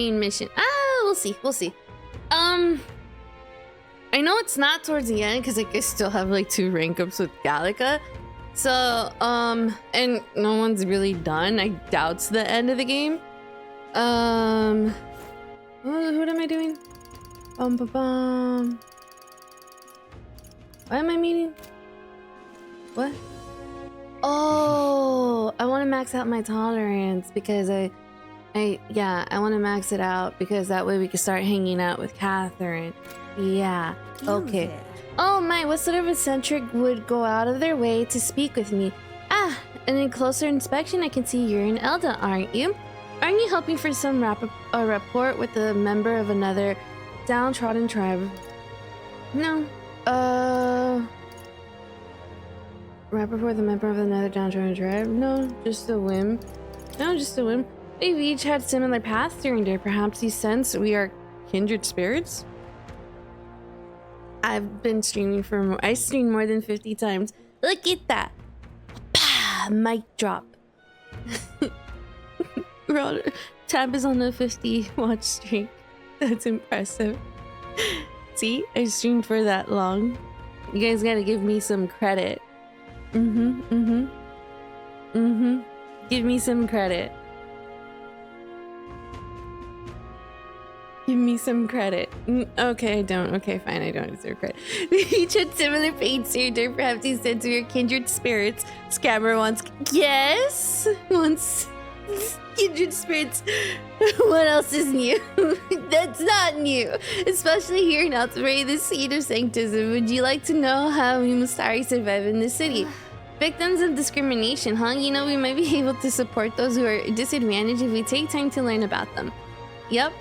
main mission. We'll see. We'll see. I know it's not towards the end because like I still have like 2 rank ups with Gallica. So, and no one's really done. I doubt it's the end of the game. What am I doing? What am I meaning? What? Oh, I want to max out my tolerance because I want to max it out because that way we can start hanging out with Catherine. Yeah. Okay. Oh my, what sort of eccentric would go out of their way to speak with me? And in closer inspection, I can see you're an Elda, aren't you? Aren't you helping for some rapport with a member of another downtrodden tribe? No. Rapport with a member of another downtrodden tribe? No, just a whim. No, just a whim. We've each had similar paths during day. Perhaps you sense we are kindred spirits? I've been streaming for I streamed more than 50 times. Look at that. Mic drop. Tab is on a 50 watch streak. That's impressive. See, I streamed for that long. You guys gotta give me some credit. Give me some credit. Give me some credit. Okay, I don't. Okay, fine, I don't deserve credit. We each had similar fates here. Perhaps you said to your kindred spirits. Scammer wants. Yes! Wants kindred spirits. What else is new? That's not new. Especially here in Altair, the seed of sanctism. Would you like to know how we Mustari survive in this city? Victims of discrimination, huh? You know, we might be able to support those who are disadvantaged if we take time to learn about them. Yep.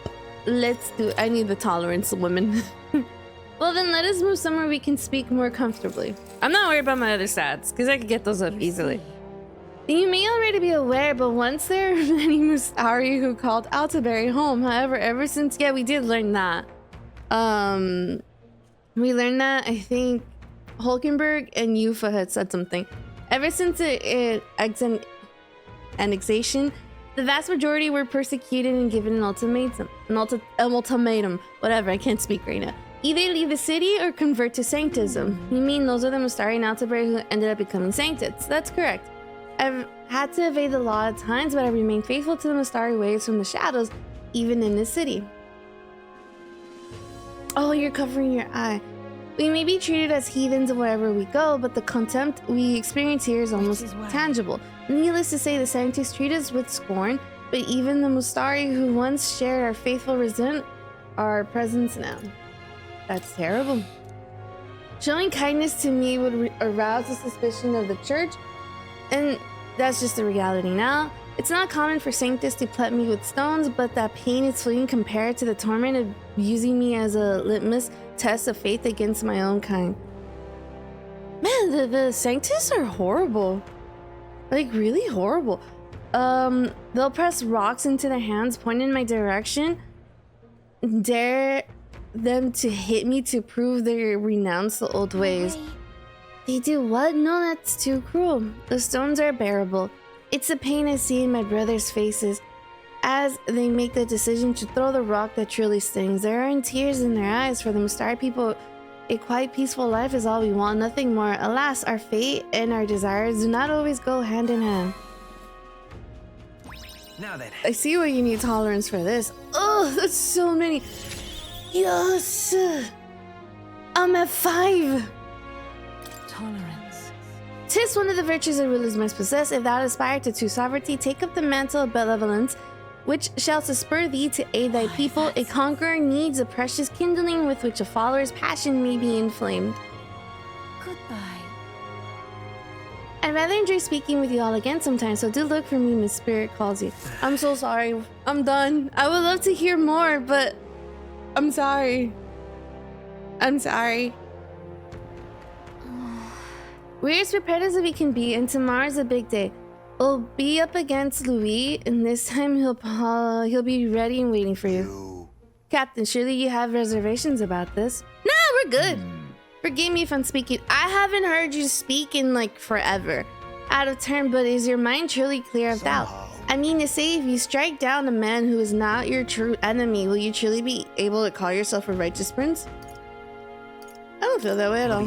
Let's do it. I need the tolerance, women. Well, then let us move somewhere we can speak more comfortably. I'm not worried about my other stats, because I could get those up easily. You may already be aware, but once there are many Mustari who called Altaberry home. However, ever since... Yeah, we did learn that. We learned that, I think, Hulkenberg and Yufa had said something. Ever since annexation, the vast majority were persecuted and given an ultimatum. Whatever, I can't speak right now. Either leave the city or convert to sanctism. You mean those are the Mustari and Altaberry who ended up becoming sanctids? That's correct. I've had to evade the law at times, but I remain faithful to the Mustari ways from the shadows, even in this city. Oh, you're covering your eye. We may be treated as heathens wherever we go, but the contempt we experience here is almost tangible. Needless to say, the Sanctus treat us with scorn, but even the Mustari who once shared our faithful resent our presence now. That's terrible. Showing kindness to me would arouse the suspicion of the church, and that's just the reality now. It's not common for Sanctus to plet me with stones, but that pain is fleeting compared to the torment of using me as a litmus test of faith against my own kind. Man, the Sanctus are horrible. Like, really horrible. They'll press rocks into their hands, point in my direction, dare them to hit me to prove they renounce the old ways. They do what? No, that's too cruel. The stones are bearable. It's the pain I see in my brothers' faces as they make the decision to throw the rock that truly stings. There are tears in their eyes. For the Mustari people, a quiet, peaceful life is all we want, nothing more. Alas, our fate and our desires do not always go hand in hand. Now then. I see why you need tolerance for this. Oh, that's so many. Yes! I'm at 5. Tolerance. 'Tis one of the virtues that rulers must possess. If thou aspire to true sovereignty, take up the mantle of benevolence, which shall spur thee to aid thy people. A conqueror needs a precious kindling with which a follower's passion may be inflamed. Goodbye. I'd rather enjoy speaking with you all again sometime, so do look for me when spirit calls you. I'm so sorry. I'm done. I would love to hear more, but I'm sorry. I'm sorry. We're as prepared as we can be, and tomorrow's a big day. We'll be up against Louis, and this time he'll be ready and waiting for you. Captain, surely you have reservations about this? No, we're good. Forgive me if I'm speaking. I haven't heard you speak in like forever. Out of turn, but is your mind truly clear of doubt? I mean to say, if you strike down a man who is not your true enemy, will you truly be able to call yourself a righteous prince? I don't feel that way at all.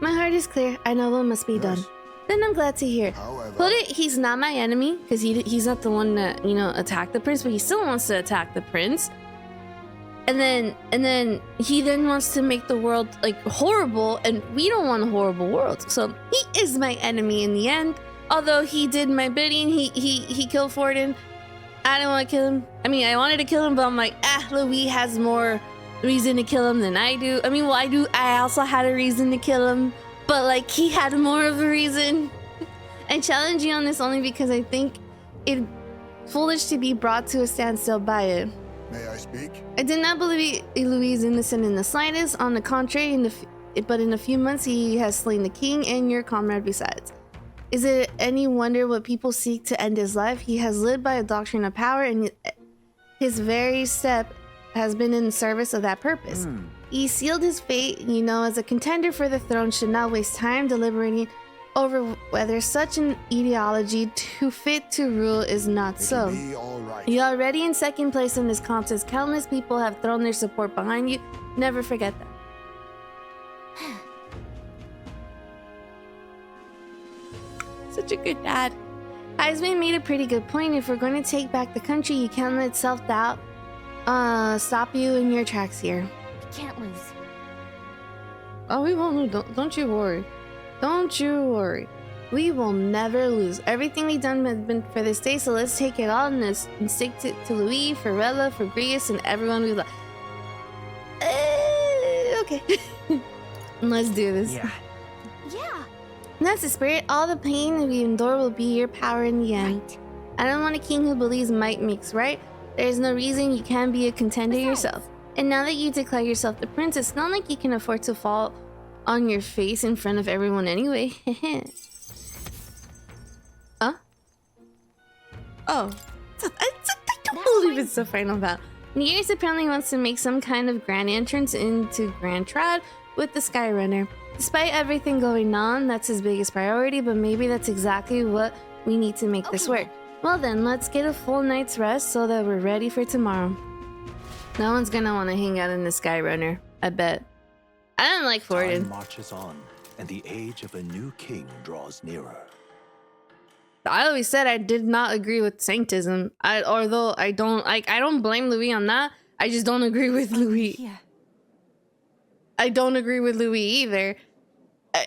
My heart is clear. I know what must be done. Then I'm glad to hear. Put it, he's not my enemy, because he's not the one that, you know, attacked the prince, but he still wants to attack the prince. And then he wants to make the world like horrible, and we don't want a horrible world. So he is my enemy in the end. Although he did my bidding, he killed Forden. I didn't want to kill him. I mean, I wanted to kill him, but I'm like, Louis has more reason to kill him than I do. I mean, well, I do. I also had a reason to kill him, but like he had more of a reason. I challenge you on this only because I think it's foolish to be brought to a standstill by it. May I speak? I did not believe Louis is innocent in the slightest. On the contrary, but in a few months he has slain the king and your comrade besides. Is it any wonder what people seek to end his life? He has lived by a doctrine of power, and his very step has been in service of that purpose. He sealed his fate, you know, as a contender for the throne should not waste time deliberating over whether such an ideology too fit to rule is not so. You're already in second place in this contest. Countless people have thrown their support behind you. Never forget that. Such a good dad. Heisman made a pretty good point. If we're going to take back the country, you can't let self-doubt stop you in your tracks here. We can't lose. Oh, we won't lose. Don't you worry. Don't you worry. We will never lose. Everything we've done has been for this day, so let's take it all and stick to Louis, for Rella, for Grius, and everyone we love. Okay. Let's do this. Yeah. That's the spirit. All the pain we endure will be your power in the end. Right. I don't want a king who believes might makes right. There's no reason you can't be a contender yourself. And now that you declare yourself the prince, it's not like you can afford to fall on your face in front of everyone anyway. Huh? Oh. I don't believe it's the final battle. Nears apparently wants to make some kind of grand entrance into Grand Trad with the Skyrunner. Despite everything going on, that's his biggest priority, but maybe that's exactly what we need to make this work. Well then, let's get a full night's rest so that we're ready for tomorrow. No one's gonna want to hang out in the Skyrunner, I bet. I don't like Forden. Time marches on, and the age of a new king draws nearer. I always said I did not agree with Sanctism. Although I don't blame Louis on that. I just don't agree with Louis. Yeah. I don't agree with Louis either.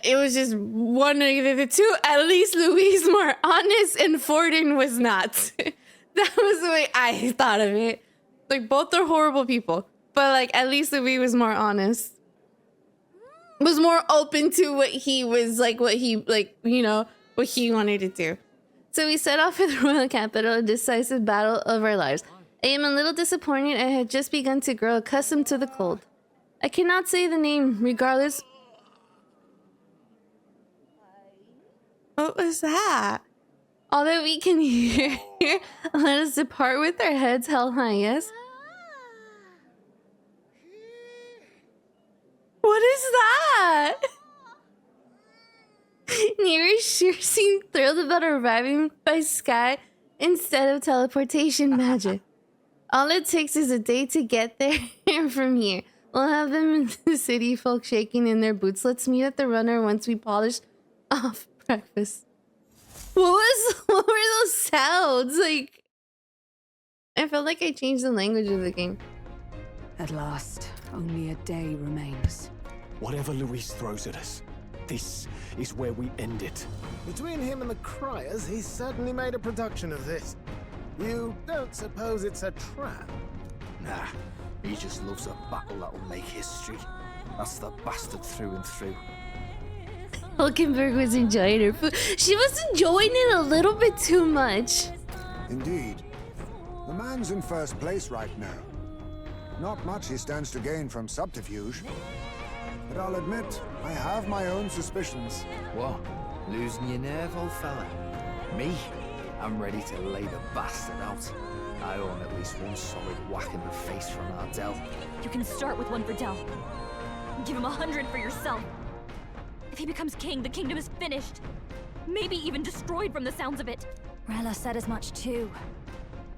It was just one of the two. At least Louis is more honest and Forden was not. That was the way I thought of it. Like, both are horrible people, but like at least Louis was more honest. Was more open to what he was like, what he wanted to do. So we set off for the royal capital, a decisive battle of our lives. I am a little disappointed. I had just begun to grow accustomed to the cold. I cannot say the name, regardless. What was that? All that we can hear, let us depart with our heads held high, yes? What is that? Nira sure seemed thrilled about arriving by sky instead of teleportation magic. All it takes is a day to get there from here. We'll have them in the city folk shaking in their boots. Let's meet at the runner once we polish off breakfast. What were those sounds? Like, I felt like I changed the language of the game. At last, only a day remains. Whatever Luis throws at us, this is where we end it. Between him and the Criers, he's certainly made a production of this. You don't suppose it's a trap? Nah, he just loves a battle that'll make history. That's the bastard through and through. Hulkenberg was enjoying her food. She was enjoying it a little bit too much. Indeed. The man's in first place right now. Not much he stands to gain from subterfuge. But I'll admit, I have my own suspicions. What? Losing your nerve, old fella? Me? I'm ready to lay the bastard out. I own at least one solid whack in the face from Ardell. You can start with one for Dell. Give him 100 for yourself. If he becomes king, the kingdom is finished. Maybe even destroyed from the sounds of it. Rella said as much too.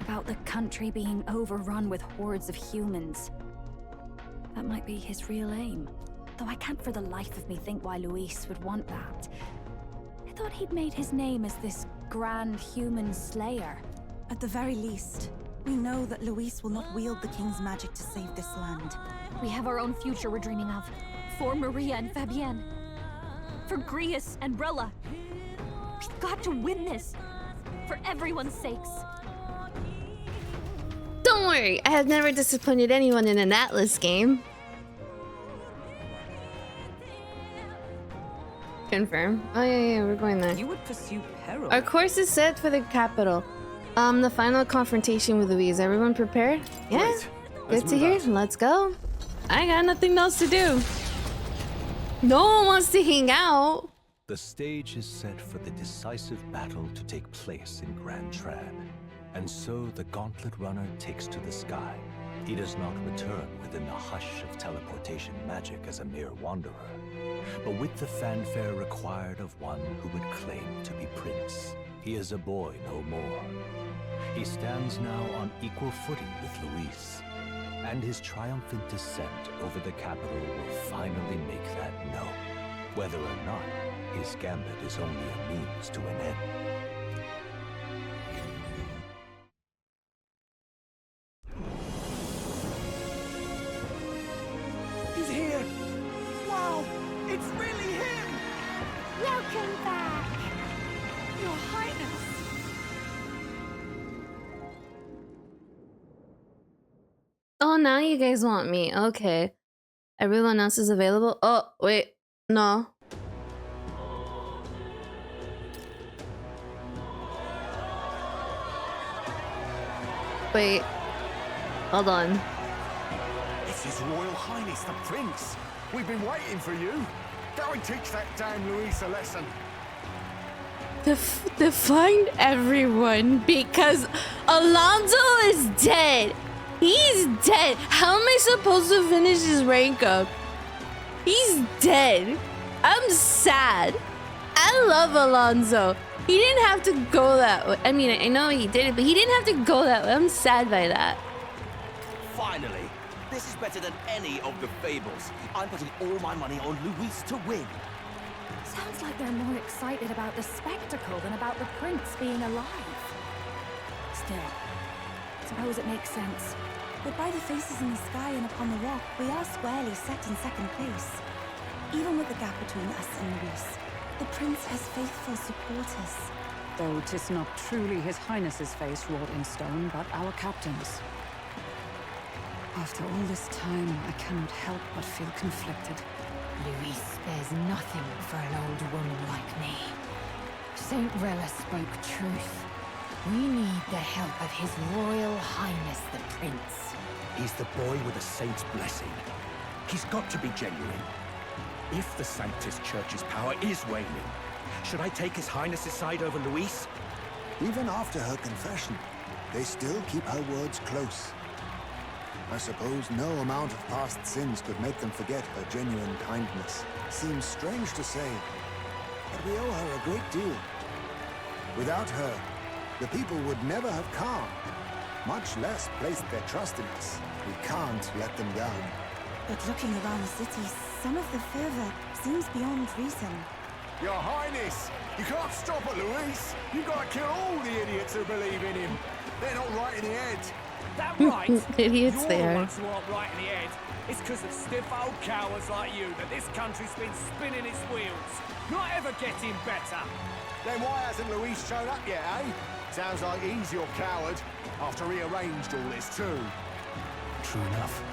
About the country being overrun with hordes of humans. That might be his real aim. Though I can't for the life of me think why Luis would want that. I thought he'd made his name as this grand human slayer. At the very least, we know that Luis will not wield the king's magic to save this land. We have our own future we're dreaming of. For Maria and Fabienne. For Grius and Rella. We've got to win this. For everyone's sakes. Don't worry, I have never disappointed anyone in an Atlas game. Confirm. Oh yeah, we're going there. You would pursue peril. Our course is set for the capital. The final confrontation with Louise. Everyone prepared? Yeah. Right. Let's Good to move hear. out. Let's go. I got nothing else to do. No one wants to hang out. The stage is set for the decisive battle to take place in Grand Trad. And so the Gauntlet Runner takes to the sky. He does not return within the hush of teleportation magic as a mere wanderer, but with the fanfare required of one who would claim to be prince. He is a boy no more. He stands now on equal footing with Luis, and his triumphant descent over the capital will finally make that known, whether or not his gambit is only a means to an end. He's here! Wow! It's really him! Welcome back. Your Highness! Oh, now you guys want me. Okay. Everyone else is available? Oh, wait. No. Wait. Hold on. It's His Royal Highness the Prince. We've been waiting for you. Go and teach that damn Luis a lesson. Find everyone because Alonso is dead. He's dead. How am I supposed to finish his rank up? He's dead. I'm sad. I love Alonso. He didn't have to go that way. I mean, I know he did it, but he didn't have to go that way. I'm sad by that. Finally! This is better than any of the fables. I'm putting all my money on Luis to win. Sounds like they're more excited about the spectacle than about the prince being alive. Still, suppose it makes sense. But by the faces in the sky and upon the rock, we are squarely set in second place. Even with the gap between us and Luis, the prince has faithful supporters. Though 'tis not truly His Highness's face wrought in stone, but our captain's. After all this time, I cannot help but feel conflicted. Luis spares nothing for an old woman like me. Saint Rella spoke truth. We need the help of His Royal Highness the Prince. He's the boy with a saint's blessing. He's got to be genuine. If the Sanctus Church's power is waning, should I take His Highness's side over Luis? Even after her confession, they still keep her words close. I suppose no amount of past sins could make them forget her genuine kindness. Seems strange to say, but we owe her a great deal. Without her, the people would never have come, much less placed their trust in us. We can't let them down. But looking around the city, some of the fervor seems beyond reason. Your Highness, you can't stop at Luis. You've got to kill all the idiots who believe in him. They're not right in the head. That right? Idiots You're they the are. ones who aren't right in the head. It's because of stiff old cowards like you that this country's been spinning its wheels. Not ever getting better. Then why hasn't Luis shown up yet, eh? Sounds like he's your coward, after he arranged all this too. True enough.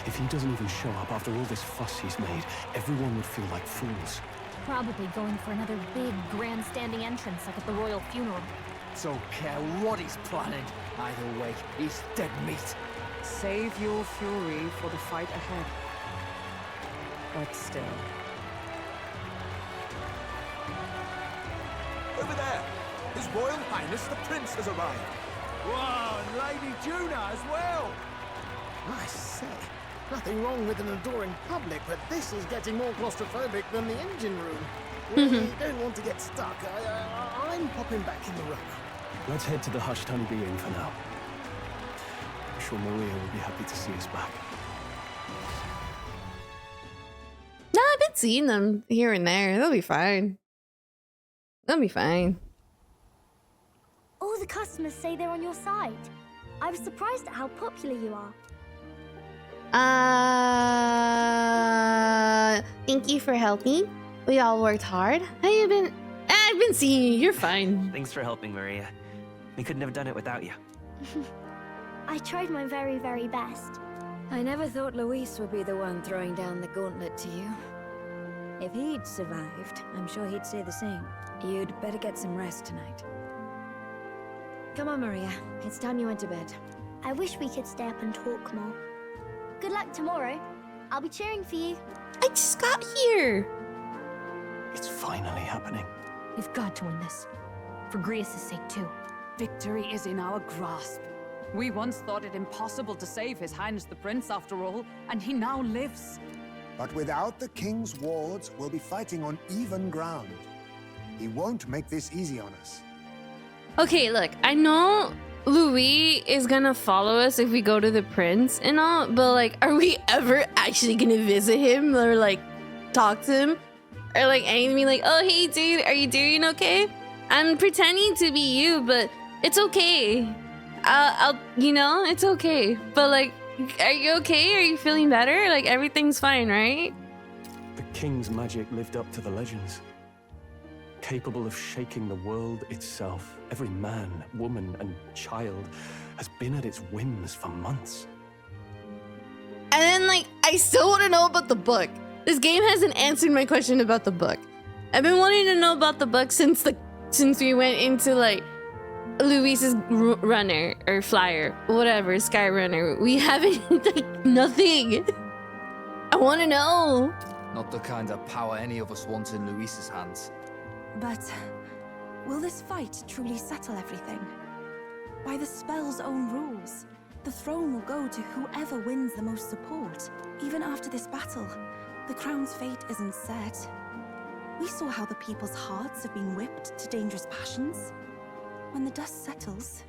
If he doesn't even show up after all this fuss he's made, everyone would feel like fools. Probably going for another big grandstanding entrance like at the royal funeral. Don't care what he's planning. Either way, he's dead meat. Save your fury for the fight ahead. But still. Over there! His Royal Highness the Prince has arrived. Wow, and Lady Juna as well. I say, nothing wrong with an adoring public, but this is getting more claustrophobic than the engine room. We don't want to get stuck. I mind popping back in the room? Let's head to the Hushed Honeybee Inn for now. I'm sure Maria will be happy to see us back. No, I've been seeing them here and there. They'll be fine. They'll be fine. All the customers say they're on your side. I was surprised at how popular you are. Thank you for helping. We all worked hard. How you been? I've been seeing you. You're fine. Thanks for helping, Maria. We couldn't have done it without you. I tried my very, very best. I never thought Luis would be the one throwing down the gauntlet to you. If he'd survived, I'm sure he'd say the same. You'd better get some rest tonight. Come on, Maria. It's time you went to bed. I wish we could stay up and talk more. Good luck tomorrow. I'll be cheering for you. I just got here. It's finally happening. We've got to win this. For Grease's sake, too. Victory is in our grasp. We once thought it impossible to save His Highness the Prince after all, and he now lives. But without the king's wards, we'll be fighting on even ground. He won't make this easy on us. Okay, look, I know Louis is gonna follow us if we go to the prince and all, but like, are we ever actually gonna visit him or like talk to him? Or like anything like, oh hey dude, are you doing okay? I'm pretending to be you, but it's okay. I'll you know, it's okay. But like, are you okay? Are you feeling better? Like everything's fine, right? The king's magic lived up to the legends. Capable of shaking the world itself. Every man, woman, and child has been at its whims for months. And then like, I still want to know about the book. This game hasn't answered my question about the book. I've been wanting to know about the book since we went into like Luis's runner or flyer, whatever, sky runner. We haven't like nothing. I want to know. Not the kind of power any of us want in Luis's hands. But will this fight truly settle everything? By the spell's own rules, the throne will go to whoever wins the most support. Even after this battle, the crown's fate isn't set. We saw how the people's hearts have been whipped to dangerous passions. When the dust settles...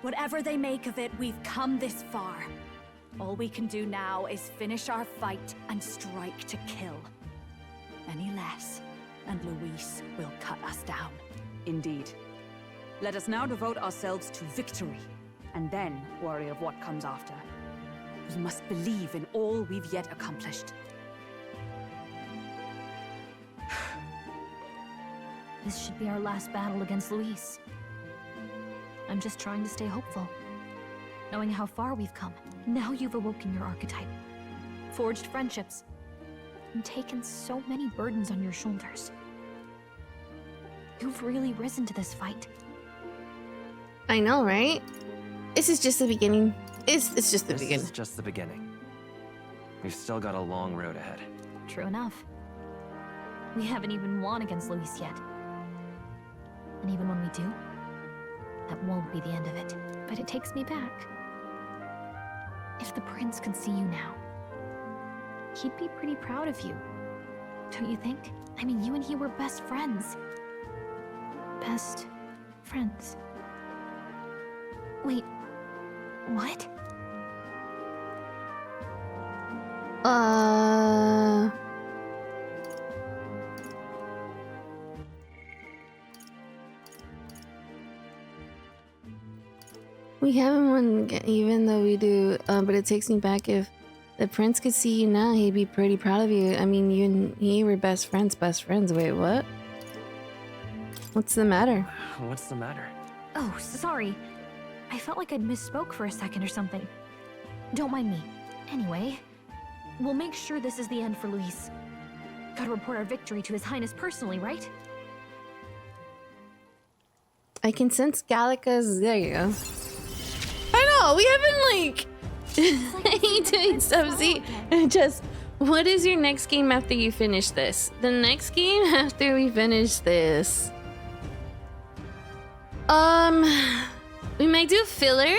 Whatever they make of it, we've come this far. All we can do now is finish our fight and strike to kill. Any less, and Luis will cut us down. Indeed. Let us now devote ourselves to victory, and then worry of what comes after. We must believe in all we've yet accomplished. This should be our last battle against Luis. I'm just trying to stay hopeful. Knowing how far we've come. Now you've awoken your archetype. Forged friendships. And taken so many burdens on your shoulders. You've really risen to this fight. I know, right? This is just the beginning. It's just the beginning. This is just the beginning. We've still got a long road ahead. True enough. We haven't even won against Luis yet. And even when we do, that won't be the end of it. But it takes me back. If the prince could see you now, he'd be pretty proud of you. Don't you think? I mean, you and he were best friends. Best friends. Wait, what? We haven't won even though we do, but it takes me back. If the prince could see you now, he'd be pretty proud of you. I mean, you and he were best friends. Wait, what? What's the matter? What's the matter? Oh, sorry. I felt like I'd misspoke for a second or something. Don't mind me. Anyway, we'll make sure this is the end for Luis. Gotta report our victory to His Highness personally, right? I can sense Gallica's. There you go. I know, we haven't like doing Subsy. Just, what is your next game after you finish this? The next game after we finish this. We might do filler.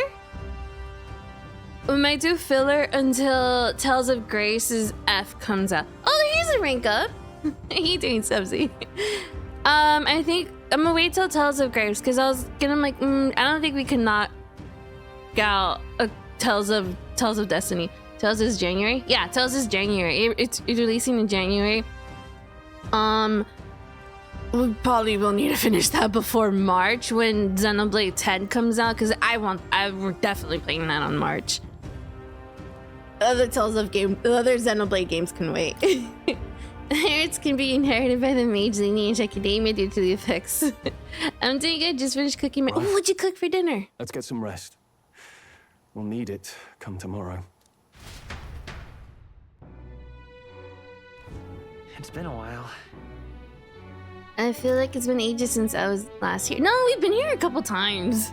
We might do filler until Tales of Grace's F comes out. Oh, here's a rank up. He doing Subsy. I think gonna wait till Tales of Graves because I was gonna like, I don't think we can knock out Tales of Destiny. Tales is January. Yeah, Tales is January. It's releasing in January. We probably will need to finish that before March when Xenoblade 10 comes out because we're definitely playing that on March. Other Xenoblade games can wait. Inherits can be inherited by the mage lineage academia due to the effects. I'm doing good. Just finished cooking. Oh, what'd you cook for dinner? Let's get some rest. We'll need it come tomorrow. It's been a while. I feel like it's been ages since I was last here. No, we've been here a couple times.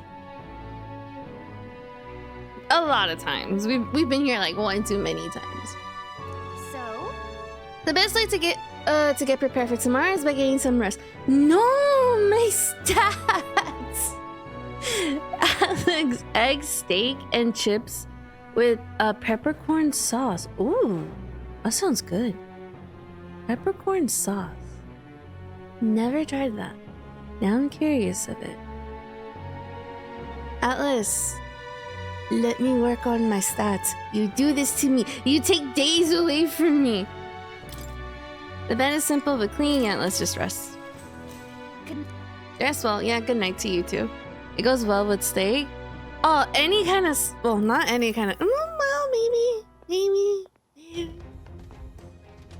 A lot of times. We've been here like one too many times. So? The best way to get prepared for tomorrow is by getting some rest. No, my stats. Alex, egg, steak, and chips with peppercorn sauce. Ooh, that sounds good. Peppercorn sauce. Never tried that. Now I'm curious of it. Atlas, let me work on my stats. You do this to me. You take days away from me. The bed is simple but clean. Yeah, let's just rest. Rest well. Yeah, good night to you too. It goes well with steak. Oh, any kind of... Well, not any kind of... Well, maybe.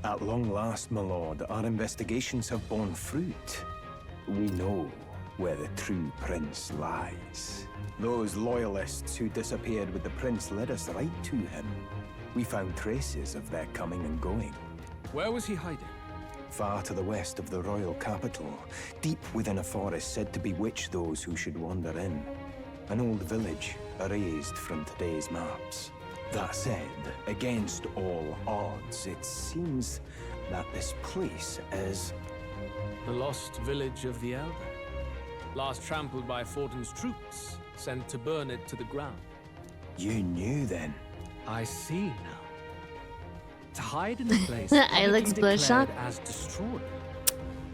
At long last, my lord, our investigations have borne fruit. We know where the true prince lies. Those loyalists who disappeared with the prince led us right to him. We found traces of their coming and going. Where was he hiding? Far to the west of the royal capital, deep within a forest said to bewitch those who should wander in. An old village, erased from today's maps. That said, against all odds, it seems that this place is... The lost village of the Elder. Last trampled by Fortin's troops, sent to burn it to the ground. You knew then? I see now. To hide in a place Alex Bloodshot. As destroyed.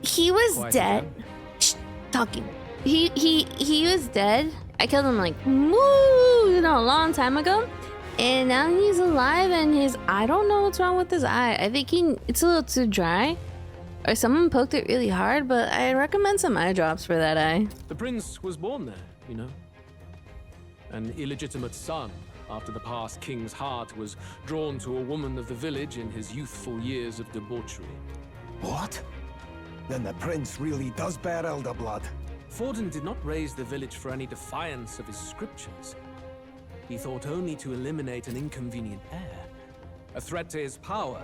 He was Quite dead. Shh, talking. He was dead. I killed him like a long time ago. And now he's alive and I don't know what's wrong with his eye. I think it's a little too dry. Or someone poked it really hard, but I recommend some eye drops for that eye. The prince was born there, you know. An illegitimate son after the past king's heart was drawn to a woman of the village in his youthful years of debauchery. What? Then the prince really does bear elder blood. Fortin did not raise the village for any defiance of his scriptures. He thought only to eliminate an inconvenient heir, a threat to his power,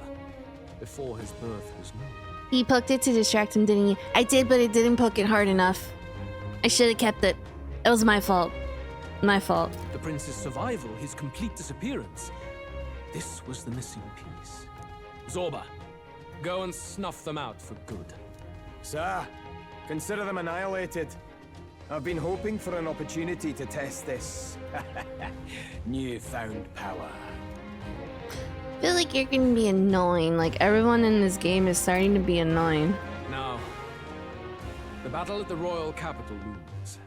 before his birth was known. He poked it to distract him, didn't he? I did, but it didn't poke it hard enough. I should have kept it. It was my fault. My fault. The prince's survival, his complete disappearance. This was the missing piece. Zorba, go and snuff them out for good. Sir, consider them annihilated. I've been hoping for an opportunity to test this newfound power. I feel like you're gonna be annoying. Like, everyone in this game is starting to be annoying. Now, the battle at the royal capital looms.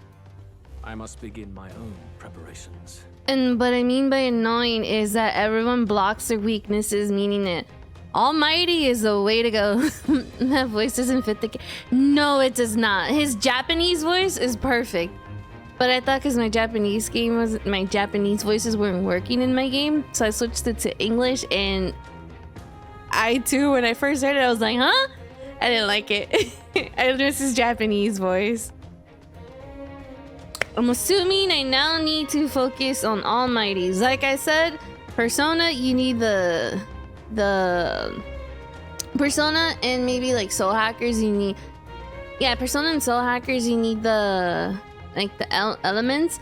I must begin my own preparations. And what I mean by annoying is that everyone blocks their weaknesses, meaning that Almighty is the way to go. That voice doesn't fit the... No, it does not. His Japanese voice is perfect. But I thought because my Japanese voices weren't working in my game, so I switched it to English, and I too, when I first heard it, I was like, huh? I didn't like it. I miss his Japanese voice. I'm assuming I now need to focus on Almighties. Like I said, Persona, you need the Persona and maybe like Soul Hackers, you need... Yeah, Persona and Soul Hackers, you need the... like the elements.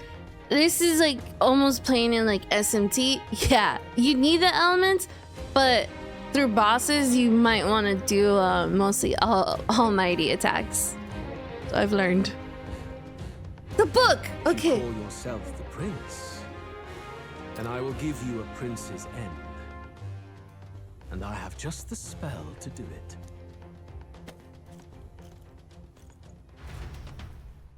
This is like almost playing in like SMT. Yeah, you need the elements, but through bosses you might want to do mostly almighty attacks. So I've learned. The book. Okay. You call yourself the prince, and I will give you a prince's end. And I have just the spell to do it.